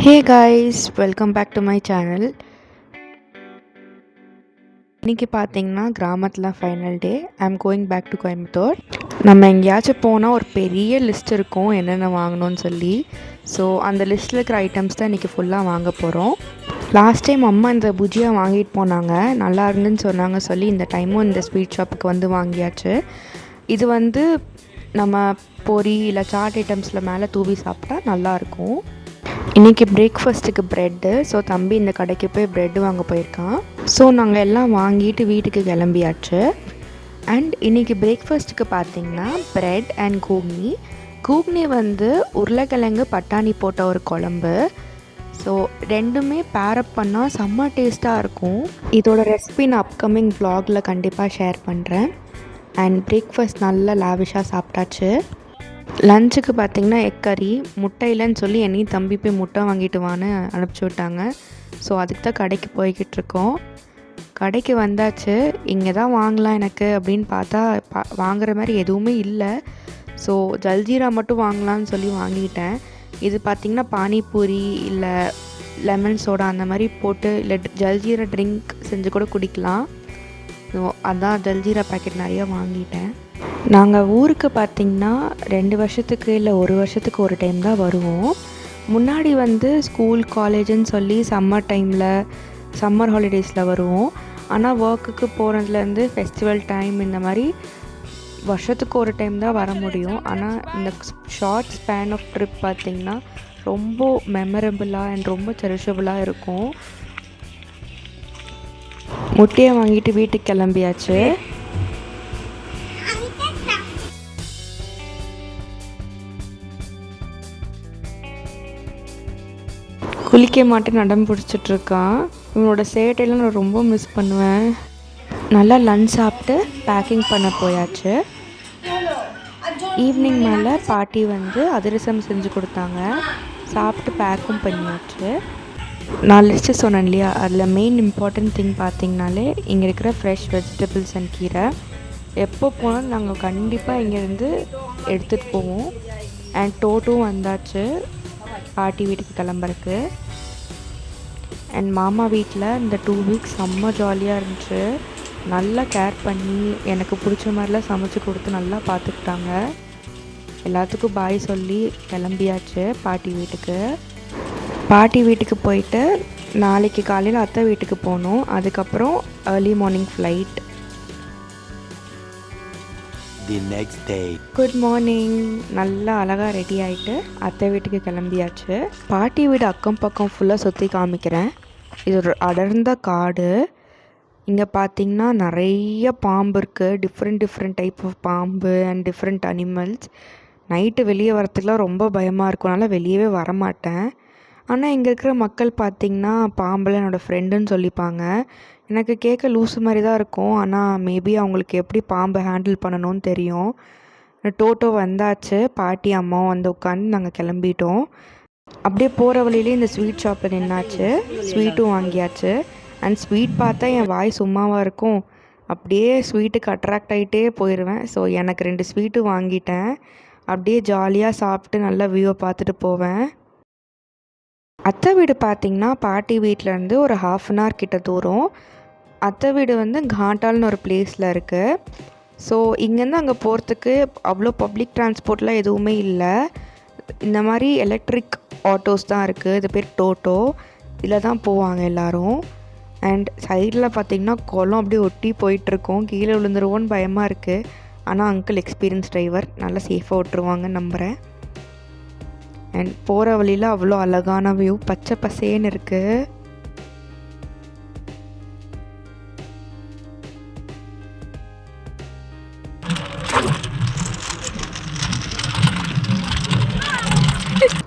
Hey guys, welcome back to my channel. இன்றைக்கி பார்த்தீங்கன்னா கிராமத்தில் final day. I am going back to Coimbatore. நம்ம எங்கேயாச்சும் போனால் ஒரு பெரிய லிஸ்ட் இருக்கும் என்னென்ன வாங்கணும்னு சொல்லி. ஸோ அந்த லிஸ்ட்டில் இருக்கிற ஐட்டம்ஸ் தான் இன்றைக்கி ஃபுல்லாக வாங்க போகிறோம். லாஸ்ட் டைம் அம்மா இந்த புஜியா வாங்கிட்டு போனாங்க, நல்லா இருந்துன்னு சொன்னாங்க சொல்லி இந்த டைமும் இந்த ஸ்வீட் ஷாப்புக்கு வந்து வாங்கியாச்சு. இது வந்து நம்ம பொரி இல்லை சாட் ஐட்டம்ஸில் மேலே தூவி சாப்பிட்டா நல்லாயிருக்கும். இன்றைக்கி பிரேக்ஃபாஸ்ட்டுக்கு ப்ரெட்டு. ஸோ தம்பி இந்த கடைக்கு போய் ப்ரெட்டு வாங்க போயிருக்கான். ஸோ நாங்கள் எல்லாம் வாங்கிட்டு வீட்டுக்கு கிளம்பியாச்சு. அண்ட் இன்றைக்கி பிரேக்ஃபாஸ்ட்டுக்கு பார்த்திங்கன்னா ப்ரெட் அண்ட் கூக்னி. கூக்னி வந்து உருளைக்கிழங்கு பட்டாணி போட்ட ஒரு குழம்பு. ஸோ ரெண்டுமே பேரப் பண்ணால் செம்ம டேஸ்ட்டாக இருக்கும். இதோட ரெசிபி நான் அப்கமிங் வ்ளாகில் கண்டிப்பாக ஷேர் பண்ணுறேன். அண்ட் பிரேக்ஃபாஸ்ட் நல்லா லாவிஷாக சாப்பிட்டாச்சு. லஞ்சுக்கு பார்த்திங்கன்னா எக் கறி. முட்டை இல்லைன்னு சொல்லி என்னையும் தம்பி போய் முட்டை வாங்கிட்டு வான்னு அனுப்பிச்சி விட்டாங்க. ஸோ அதுக்கு தான் கடைக்கு போய்கிட்டுருக்கோம். கடைக்கு வந்தாச்சு. இங்கே தான் வாங்கலாம் எனக்கு அப்படின்னு பார்த்தா வாங்குற மாதிரி எதுவுமே இல்லை. ஸோ ஜல்ஜீரா மட்டும் வாங்கலான்னு சொல்லி வாங்கிட்டேன். இது பார்த்திங்கன்னா பானிபூரி இல்லை லெமன் சோடா அந்த மாதிரி போட்டு இல்லை ஜல்ஜீரா ட்ரிங்க் செஞ்சு கூட குடிக்கலாம். ஸோ அதான் ஜல்ஜீரா பேக்கெட் நிறையா வாங்கிட்டேன். நாங்கள் ஊருக்கு பார்த்திங்கன்னா 2 வருஷத்துக்கு இல்லை 1 வருஷத்துக்கு ஒரு டைம் தான் வருவோம். முன்னாடி வந்து ஸ்கூல் காலேஜுன்னு சொல்லி சம்மர் ஹாலிடேஸில் வருவோம். ஆனால் ஒர்க்குக்கு போகிறதுலேருந்து ஃபெஸ்டிவல் டைம் இந்த மாதிரி வருஷத்துக்கு ஒரு டைம் தான் வர முடியும். ஆனால் இந்த ஷார்ட் ஸ்பேன் ஆஃப் ட்ரிப் பார்த்திங்கன்னா ரொம்ப மெமரபுளாக அண்ட் ரொம்ப செரிஷபுளாக இருக்கும். முட்டையை வாங்கிட்டு வீட்டுக்கு கிளம்பியாச்சு. குளிக்க மாட்டேன் நடம் பிடிச்சிட்ருக்கான். இவனோட சேட்டையெல்லாம் நான் ரொம்ப மிஸ் பண்ணுவேன். நல்லா லஞ்ச் சாப்பிட்டு பேக்கிங் பண்ண போயாச்சு. ஈவினிங் மேலே பாட்டி வந்து அதிரசம் செஞ்சு கொடுத்தாங்க. சாப்பிட்டு பேக்கும் பண்ணியாச்சு. நான் லிஸ்ட்டு சொன்னேன் இல்லையா, அதில் மெயின் இம்பார்ட்டன்ட் திங் பார்த்திங்கனாலே இங்கே இருக்கிற ஃப்ரெஷ் வெஜிடபிள்ஸ் அண்ட் கீரை. எப்போ போனாலும் நாங்கள் கண்டிப்பாக இங்கேருந்து எடுத்துகிட்டு போவோம். அண்ட் டோட்டும் வந்தாச்சு பாட்டி வீட்டுக்கு கிளம்புறக்கு. அண்ட் மாமா வீட்டில் இந்த 2 வீக்ஸ் செம்ம ஜாலியாக இருந்துச்சு. நல்லா கேர் பண்ணி எனக்கு பிடிச்ச மாதிரிலாம் சமைச்சு கொடுத்து நல்லா பார்த்துக்கிட்டாங்க. எல்லாத்துக்கும் பாய் சொல்லி கிளம்பியாச்சு பாட்டி வீட்டுக்கு. பாட்டி வீட்டுக்கு போயிட்டு நாளைக்கு காலையில் அத்தை வீட்டுக்கு போகணும். அதுக்கப்புறம் early morning flight. Good morning. நல்லா அழகாக ரெடி ஆகிட்டு அத்தை வீட்டுக்கு கிளம்பியாச்சு. பாட்டி வீடு அக்கம் பக்கம் ஃபுல்லாக சுற்றி காமிக்கிறேன். இது ஒரு அடர்ந்த காடு. இங்கே பார்த்திங்கன்னா நிறைய பாம்பு இருக்குது. டிஃப்ரெண்ட் டைப் ஆஃப் பாம்பு அண்ட் டிஃப்ரெண்ட் அனிமல்ஸ். நைட்டு வெளியே வரத்துக்குலாம் ரொம்ப பயமாக இருக்கும்னால வெளியவே வரமாட்டேன். ஆனால் இங்கே இருக்கிற மக்கள் பார்த்திங்கன்னா பாம்பெல்லாம் என்னோடய ஃப்ரெண்டுன்னு சொல்லிப்பாங்க. எனக்கு கேட்க லூஸு மாதிரி தான் இருக்கும். ஆனால் மேபி அவங்களுக்கு எப்படி பாம்பை ஹேண்டில் பண்ணணும்னு தெரியும். டோட்டோ வந்தாச்சு. பாட்டி அம்மாவும் வந்து உட்காந்து நாங்கள் கிளம்பிட்டோம். அப்படியே போகிற வழியிலே இந்த ஸ்வீட் ஷாப்பில் நின்னாச்சு. ஸ்வீட்டும் வாங்கியாச்சு. அண்ட் ஸ்வீட் பார்த்தா என் வாய் சும்மாவாக இருக்கும். அப்படியே ஸ்வீட்டுக்கு அட்ராக்ட் ஆகிட்டே போயிடுவேன். ஸோ எனக்கு 2 ஸ்வீட்டு வாங்கிட்டேன். அப்படியே ஜாலியாக சாப்பிட்டு நல்லா வியூவை பார்த்துட்டு போவேன். அத்தை வீடு பார்த்திங்கன்னா பாட்டி வீட்டிலேருந்து ஒரு 1/2 அன் ஹவர் கிட்ட தூரம். அத்தை வீடு வந்து காண்டால்னு ஒரு பிளேஸில் இருக்குது. ஸோ இங்கேருந்து அங்கே போகிறதுக்கு அவ்வளோ பப்ளிக் டிரான்ஸ்போர்ட்லாம் எதுவுமே இல்லை. இந்த மாதிரி எலக்ட்ரிக் ஆட்டோஸ் தான் இருக்குது. இது பேர் டோட்டோ. இதில் தான் போவாங்க எல்லோரும். அண்ட் சைடில் பார்த்திங்கன்னா குளம் அப்படியே ஒட்டி போயிட்டுருக்கோம். கீழே விழுந்துருவோன்னு பயமாக இருக்குது. ஆனால் அங்கிள் எக்ஸ்பீரியன்ஸ் டிரைவர், நல்லா சேஃபாக விட்டுருவாங்கன்னு நம்புகிறேன். அண்ட் போகிற வழியில் அவ்வளோ அழகான வியூ, பச்சை பசேன்னு இருக்குது.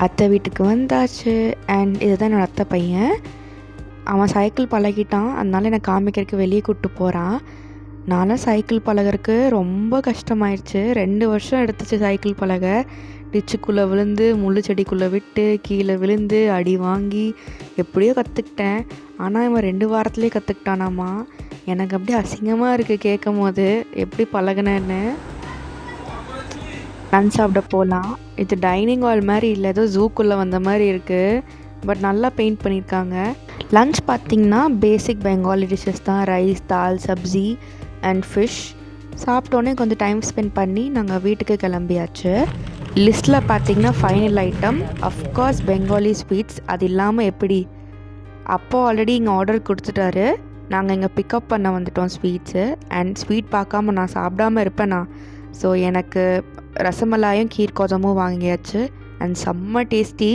அத்தை வீட்டுக்கு வந்தாச்சு. அண்ட் இதுதான் என்னோடய அத்தை பையன். அவன் சைக்கிள் பழகிட்டான். அதனால என்னை காமிக்கிறதுக்கு வெளியே கூப்பிட்டு போகிறான். நானும் சைக்கிள் பழகிறதுக்கு ரொம்ப கஷ்டமாயிடுச்சு. 2 வருஷம் எடுத்துச்சு சைக்கிள் பழக. டிச்சுக்குள்ளே விழுந்து முள்ளு செடிக்குள்ளே விட்டு கீழே விழுந்து அடி வாங்கி எப்படியோ கற்றுக்கிட்டேன். ஆனால் இவன் 2 வாரத்துலேயே கற்றுக்கிட்டானாமா. எனக்கு அப்படியே அசிங்கமாக இருக்குது கேட்கும் போது எப்படி பழகினேன்னு. லன்ச் சாப்பிட போகலாம். இது டைனிங் ஹால் மாதிரி இல்லை, ஏதோ ஜூக்குள்ளே வந்த மாதிரி இருக்குது. பட் நல்லா பெயிண்ட் பண்ணியிருக்காங்க. லன்ச் பார்த்திங்கன்னா பேசிக் பெங்காலி டிஷ்ஷஸ் தான். Rice, dal, sabzi and fish. சாப்பிட்டோன்னே கொஞ்சம் டைம் ஸ்பெண்ட் பண்ணி நாங்கள் வீட்டுக்கு கிளம்பியாச்சு. லிஸ்ட்டில் பார்த்திங்கன்னா final item of course Bengali sweets. அது இல்லாமல் எப்படி, அப்போ ஆல்ரெடி இங்கே ஆர்டர் கொடுத்துட்டாரு, நாங்கள் இங்கே பிக்கப் பண்ண வந்துட்டோம் ஸ்வீட்ஸு. அண்ட் ஸ்வீட் பார்க்காம நான் சாப்பிடாமல் இருப்பேனா, ஸோ எனக்கு ரசமலாயும் கீர் கோதமும் வாங்கியாச்சு. அண்ட் செம்ம டேஸ்டி.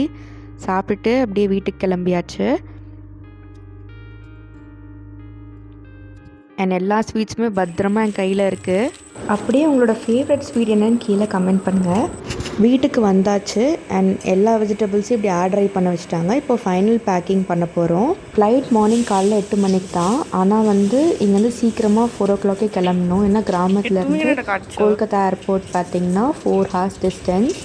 சாப்பிட்டுட்டு அப்படியே வீட்டுக்கு கிளம்பியாச்சு. அண்ட் எல்லா ஸ்வீட்ஸுமே பத்திரமா என் கையில் இருக்குது. அப்படியே உங்களோட ஃபேவரட் ஸ்வீட் என்னன்னு கீழே கமெண்ட் பண்ணுங்கள். வீட்டுக்கு வந்தாச்சு அண்ட் எல்லா வெஜிடபிள்ஸையும் இப்படி ஆர்டரை பண்ண வச்சுட்டாங்க. இப்போ ஃபைனல் பேக்கிங் பண்ண போகிறோம். ஃப்ளைட் மார்னிங் காலைல 8 மணிக்கு தான். ஆனால் இங்கேருந்து சீக்கிரமாக 4 o'clock கிளம்பணும். ஏன்னா கிராமத்தில் இருந்து கொல்கத்தா ஏர்போர்ட் பார்த்திங்கன்னா 4 hours டிஸ்டன்ஸ்.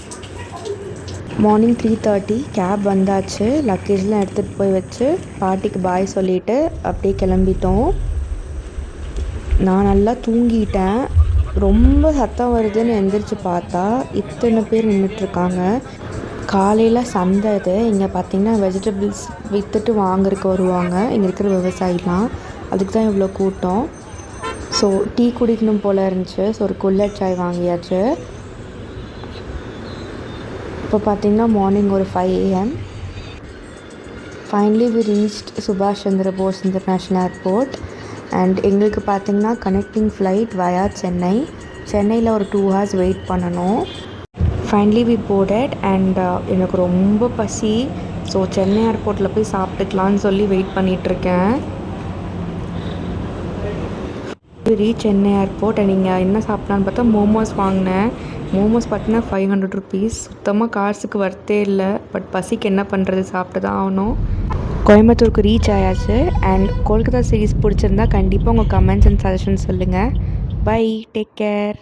மார்னிங் 3:30 கேப் வந்தாச்சு. லக்கேஜ்லாம் எடுத்துகிட்டு போய் வச்சு பாட்டிக்கு பாய் சொல்லிவிட்டு அப்படியே கிளம்பிட்டோம். நான் நல்லா தூங்கிட்டேன். ரொம்ப சத்தம் வருதுன்னு எந்திரிச்சு பார்த்தா இத்தனை பேர் நின்றுட்டுருக்காங்க. காலையில் சந்தை இது. இங்கே பார்த்திங்கன்னா வெஜிடபிள்ஸ் விற்றுட்டு வாங்குறதுக்கு வருவாங்க இங்கே இருக்கிற விவசாயிலாம். அதுக்கு தான் இவ்வளோ கூட்டம். ஸோ டீ குடிக்கணும் போல் இருந்துச்சு. ஸோ ஒரு குல்லட் சாய் வாங்கியாச்சு. இப்போ பார்த்திங்கன்னா மார்னிங் ஒரு 5 AM. ஃபைனலி வி ரீச்ட் சுபாஷ் Chandra Bose international airport. And எங்களுக்கு பார்த்திங்கன்னா கனெக்டிங் ஃப்ளைட் வயா சென்னையில் ஒரு 2 hours வெயிட் பண்ணணும். ஃபைனலி வி போர்டட் அண்ட் எனக்கு ரொம்ப பசி. ஸோ சென்னை ஏர்போர்ட்டில் போய் சாப்பிட்டுக்கலான்னு சொல்லி வெயிட் பண்ணிகிட்ருக்கேன். Reach Chennai airport. அண்ட் இங்கே என்ன சாப்பிட்லான்னு பார்த்தா மோமோஸ் வாங்கினேன். மோமோஸ் பார்த்தீங்கன்னா 500 rupees. சுத்தமாக காசுக்கு வர்த்தே இல்லை. பட் பசிக்கு என்ன பண்ணுறது, சாப்பிட்டு தான் ஆகணும். கோயம்புத்தூருக்கு ரீச் ஆயாச்சு. அண்ட் கொல்கத்தா சீரீஸ் பிடிச்சிருந்தா கண்டிப்பாக உங்கள் கமெண்ட்ஸ் அண்ட் சஜஷன்ஸ் சொல்லுங்கள். Bye, take care.